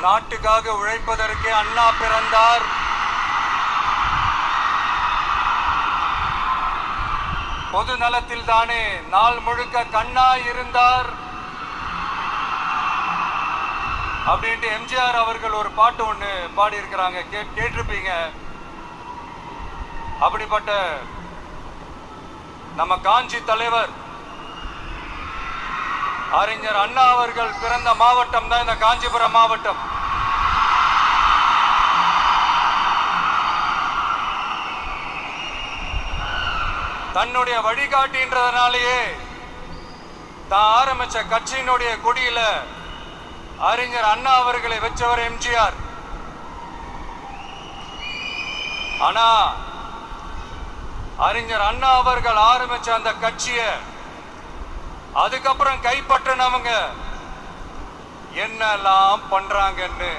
நாட்டுக்காக உழைப்பதற்கு அண்ணா பிறந்தார். பொது நலத்தில் தானே நாள் முழுக்க கண்ணா இருந்தார் அப்படின்ட்டு எம்ஜிஆர் அவர்கள் ஒரு பாட்டு ஒன்று பாடி இருக்கிறாங்க, கேட்டிருப்பீங்க. அப்படிப்பட்ட நம்ம காஞ்சி தலைவர் அறிஞர் அண்ணா அவர்கள் பிறந்த மாவட்டம் தான் இந்த காஞ்சிபுரம் மாவட்டம். தன்னுடைய வழிகாட்டின்றதுனாலேயே தான் ஆரம்பிச்ச கட்சியினுடைய கொடியில அறிஞர் அண்ணா அவர்களை வச்சவர் எம்ஜிஆர். ஆனா அறிஞர் அண்ணா அவர்கள் ஆரம்பிச்ச அந்த கட்சிய அதுக்கப்புறம் கைப்பற்றினவங்க என்னெல்லாம் பண்றாங்கன்னு